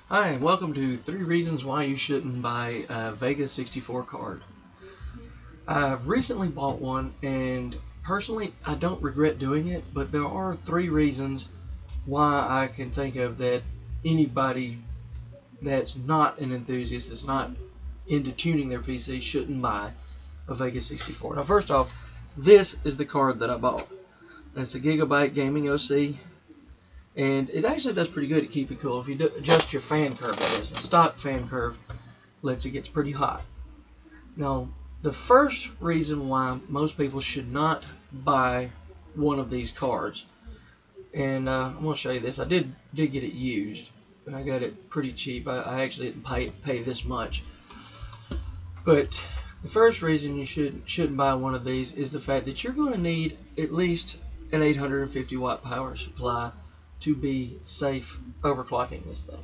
Hi, and welcome to 3 reasons why you shouldn't buy a Vega 64 card. I recently bought one, and personally I don't regret doing it, but there are 3 reasons why I can think of that anybody that's not an enthusiast, that's not into tuning their PC, shouldn't buy a Vega 64. Now first off, this is the card that I bought. It's a Gigabyte Gaming OC. And it actually does pretty good at keeping cool. If you adjust your fan curve, that is, the stock fan curve lets it get pretty hot. Now, the first reason why most people should not buy one of these cards, and I'm going to show you this. I did get it used, and I got it pretty cheap. I actually didn't pay this much. But the first reason you shouldn't buy one of these is the fact that you're going to need at least an 850 watt power supply to be safe overclocking this thing.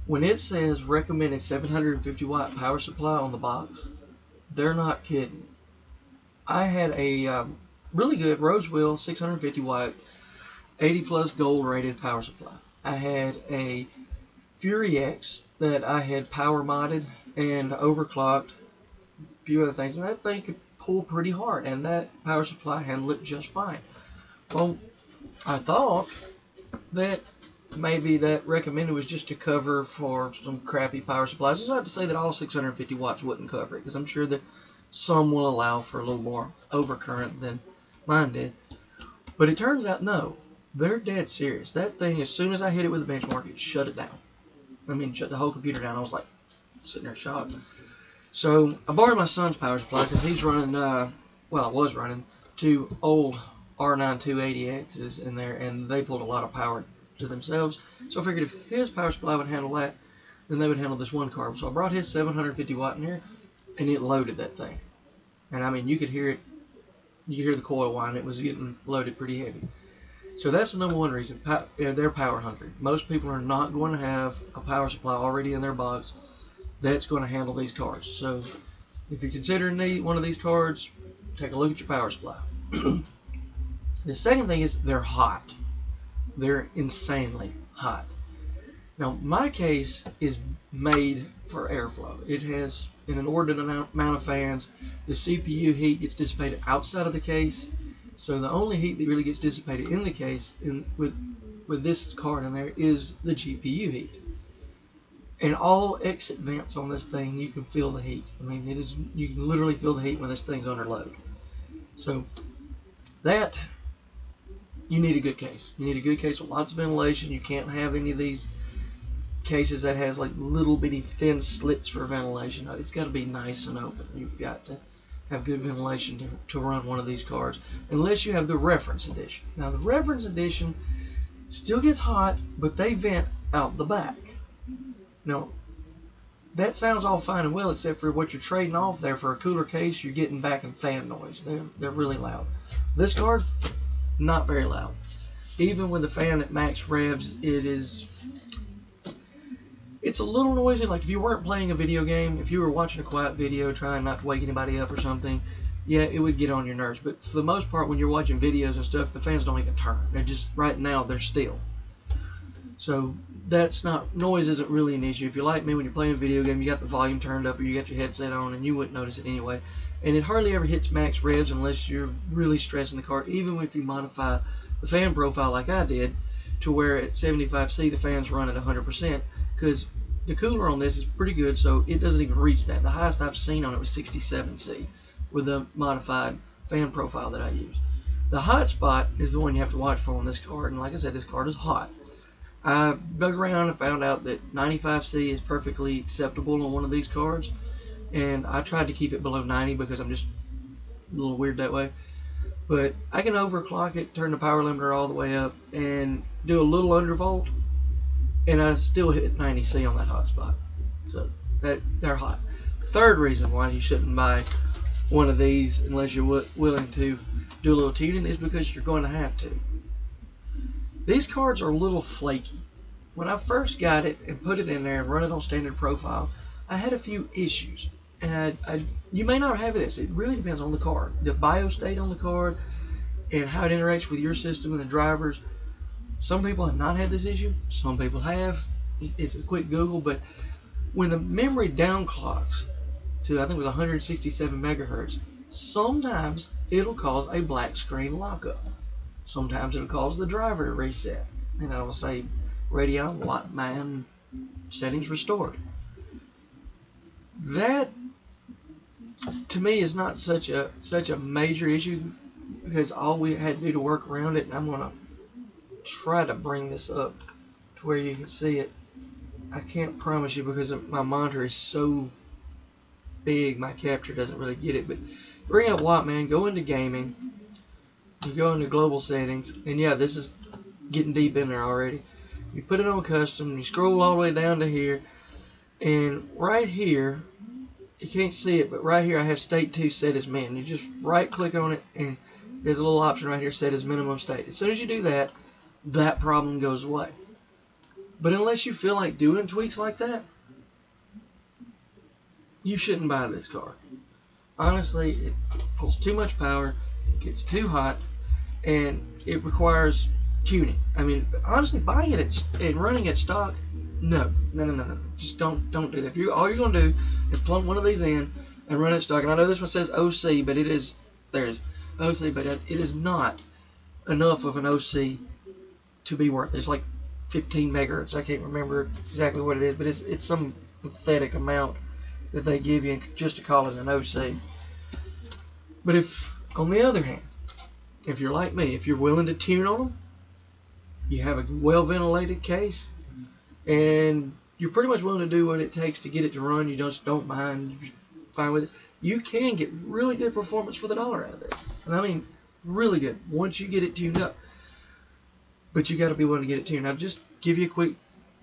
When it says recommended 750 watt power supply on the box, they're not kidding. I had a really good Rosewell 650 watt 80 plus gold rated power supply. I had a Fury X that I had power modded and overclocked, a few other things, and that thing could pull pretty hard, and that power supply handled it just fine. Well, I thought that maybe that recommended was just to cover for some crappy power supplies. It's not to say that all 650 watts wouldn't cover it, because I'm sure that some will allow for a little more overcurrent than mine did. But it turns out, no, they're dead serious. That thing, as soon as I hit it with a benchmark, it shut it down. I mean, shut the whole computer down. I was like sitting there shocked. So I borrowed my son's power supply because he's running, well, I was running 2 old R9280Xs in there, and they pulled a lot of power to themselves. So I figured if his power supply would handle that, then they would handle this one card. So I brought his 750 watt in here, and it loaded that thing. And I mean, you could hear it. You could hear the coil whine. It was getting loaded pretty heavy. So that's the number one reason. They're power hungry. Most people are not going to have a power supply already in their box that's going to handle these cards. So if you're considering one of these cards, take a look at your power supply. The second thing is they're hot. They're insanely hot. Now, my case is made for airflow. It has an inordinate amount of fans. The CPU heat gets dissipated outside of the case, so the only heat that really gets dissipated in the case with this card in there is the GPU heat. And all exit vents on this thing, you can feel the heat. I mean, you can literally feel the heat when this thing's under load. So that, you need a good case. You need a good case with lots of ventilation. You can't have any of these cases that has like little bitty thin slits for ventilation. It's got to be nice and open. You've got to have good ventilation to run one of these cards, unless you have the reference edition. Now the reference edition still gets hot, but they vent out the back. Now that sounds all fine and well, except for what you're trading off there for a cooler case. You're getting back and fan noise. They're really loud. This card, not very loud. Even with the fan at max revs, it's a little noisy. Like if you weren't playing a video game, if you were watching a quiet video trying not to wake anybody up or something, yeah, it would get on your nerves. But for the most part, when you're watching videos and stuff, the fans don't even turn. They're just, right now, they're still. So that's not, noise isn't really an issue. If you're like me, when you're playing a video game, you got the volume turned up or you got your headset on, and you wouldn't notice it anyway. And it hardly ever hits max revs unless you're really stressing the card, even if you modify the fan profile like I did, to where at 75C the fans run at 100%, because the cooler on this is pretty good, so it doesn't even reach that. The highest I've seen on it was 67C with the modified fan profile that I use. The hot spot is the one you have to watch for on this card, and like I said, this card is hot. I dug around and found out that 95C is perfectly acceptable on one of these cards, and I tried to keep it below 90 because I'm just a little weird that way. But I can overclock it, turn the power limiter all the way up, and do a little undervolt, and I still hit 90C on that hot spot. So they're hot. Third reason why you shouldn't buy one of these unless you're willing to do a little tuning is because you're going to have to. These cards are a little flaky. When I first got it and put it in there and run it on standard profile, I had a few issues. And you may not have this. It really depends on the card, the BIOS state on the card, and how it interacts with your system and the drivers. Some people have not had this issue. Some people have. it's a quick Google, but when the memory downclocks to, I think it was 167 megahertz, sometimes it'll cause a black screen lockup. Sometimes it'll cause the driver to reset, and I will say Radeon Wattman settings restored. That to me is not such a major issue, because all we had to do to work around it, and I'm gonna try to bring this up to where you can see it. I can't promise you because my monitor is so big, my capture doesn't really get it. But bring up Wattman, go into gaming, you go into global settings, and yeah, this is getting deep in there already. You put it on custom, you scroll all the way down to here, and right here, you can't see it, but right here I have state 2 set as min. You just right click on it, and there's a little option right here, set as minimum state. As soon as you do that, that problem goes away. But unless you feel like doing tweaks like that, you shouldn't buy this card. Honestly, it pulls too much power, it gets too hot, and it requires tuning. I mean, honestly, buying it and running it stock, no. Just don't do that. All you're gonna do is plug one of these in and run it stock. And I know this one says OC, but it is OC, but it is not enough of an OC to be worth it. It's like 15 megahertz. I can't remember exactly what it is, but it's some pathetic amount that they give you just to call it an OC. But if, on the other hand, if you're like me, if you're willing to tune on them, you have a well ventilated case, and you're pretty much willing to do what it takes to get it to run, you just don't mind, you're fine with it, you can get really good performance for the dollar out of this. And I mean really good once you get it tuned up. But you got to be willing to get it tuned. I'll just give you a quick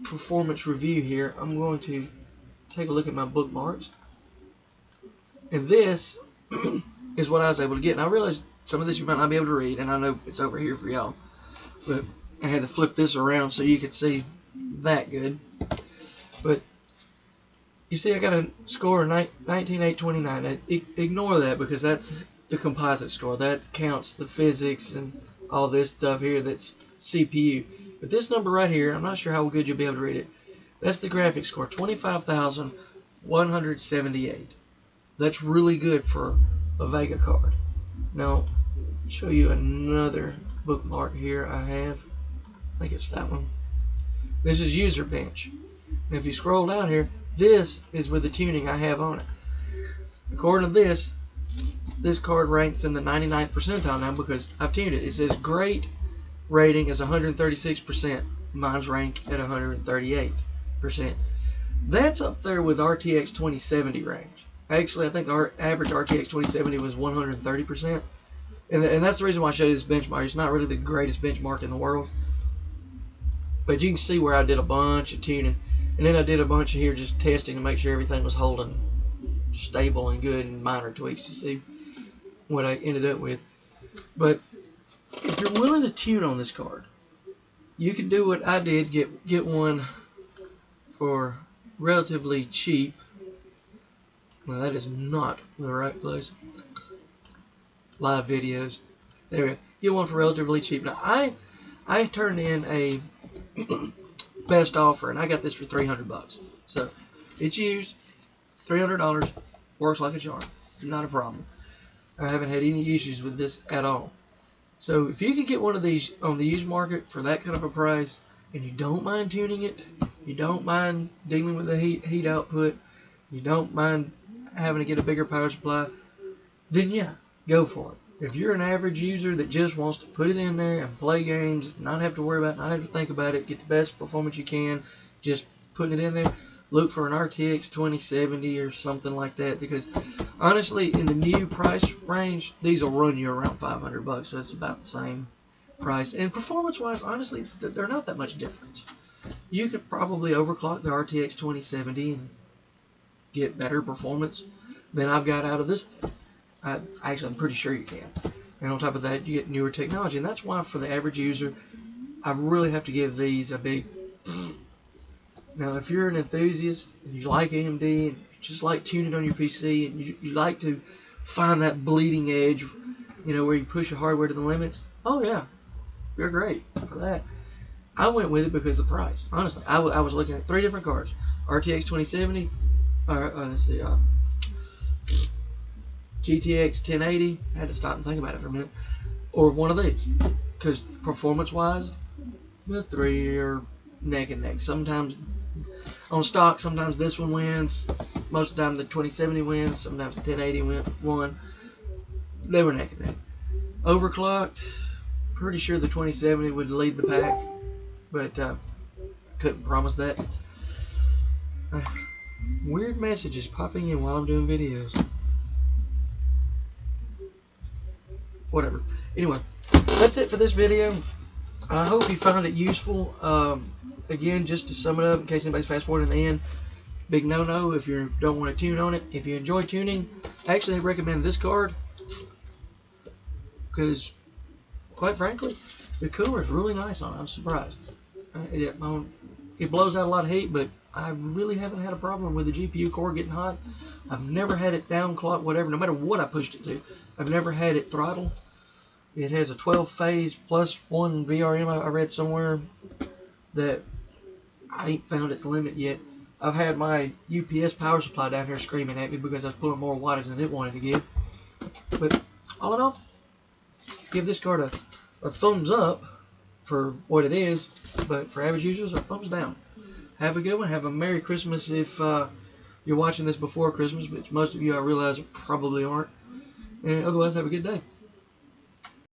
performance review here. I'm going to take a look at my bookmarks, and this is what I was able to get. And I realize some of this you might not be able to read, and I know it's over here for y'all, but I had to flip this around so you could see that good. But you see I got a score of 19,829. Ignore that because that's the composite score. That counts the physics and all this stuff here that's CPU. But this number right here, I'm not sure how good you'll be able to read it. That's the graphics score, 25,178. That's really good for a Vega card. Now, I'll show you another bookmark here I have. I think it's that one. This is user bench. And if you scroll down here, this is with the tuning I have on it. According to this card ranks in the 99th percentile now because I've tuned it. It says great rating is 136%. Mine's ranked at 138%. That's up there with RTX 2070 range. Actually, I think our average RTX 2070 was 130%. And that's the reason why I showed you this benchmark. It's not really the greatest benchmark in the world. But you can see where I did a bunch of tuning. And then I did a bunch of here just testing to make sure everything was holding stable and good, and minor tweaks to see what I ended up with. But if you're willing to tune on this card, you can do what I did, get one for relatively cheap. Well, that is not the right place. Live videos. There we go. Get one for relatively cheap. Now I turned in a best offer, and I got this for $300. So it's used, $300, works like a charm, not a problem. I haven't had any issues with this at all. So if you can get one of these on the used market for that kind of a price, and you don't mind tuning it, you don't mind dealing with the heat output, you don't mind having to get a bigger power supply, then yeah, go for it. If you're an average user that just wants to put it in there and play games, not have to worry about it, not have to think about it, get the best performance you can, just putting it in there, look for an RTX 2070 or something like that, because honestly, in the new price range, these will run you around $500, so it's about the same price. And performance-wise, honestly, they're not that much difference. You could probably overclock the RTX 2070 and get better performance than I've got out of this thing. Actually, I'm pretty sure you can. And on top of that, you get newer technology. And that's why for the average user, I really have to give these a big... Now, if you're an enthusiast, and you like AMD, and you just like tuning on your PC, and you like to find that bleeding edge, you know, where you push your hardware to the limits, oh yeah, you're great for that. I went with it because of the price. Honestly, I was looking at 3 different cards: RTX 2070, let's see, GTX 1080. I had to stop and think about it for a minute, or one of these, because performance-wise, the 3 are neck and neck. Sometimes on stock, sometimes this one wins. Most of the time, the 2070 wins. Sometimes the 1080 won. They were neck and neck. Overclocked, pretty sure the 2070 would lead the pack, but couldn't promise that. Weird messages popping in while I'm doing videos. Whatever. Anyway, that's it for this video. I hope you found it useful. Again, just to sum it up, in case anybody's fast forwarding the end, big no-no if you don't want to tune on it. If you enjoy tuning, actually I recommend this card, because quite frankly, the cooler is really nice on it. I'm surprised. It blows out a lot of heat, but I really haven't had a problem with the GPU core getting hot. I've never had it downclock, whatever, no matter what I pushed it to. I've never had it throttle. It has a 12-phase plus 1 VRM. I read somewhere that I ain't found its limit yet. I've had my UPS power supply down here screaming at me because I was pulling more wattage than it wanted to give. But all in all, give this card a thumbs up for what it is, but for average users, a thumbs down. Have a good one. Have a Merry Christmas if you're watching this before Christmas, which most of you, I realize, probably aren't. And otherwise, have a good day.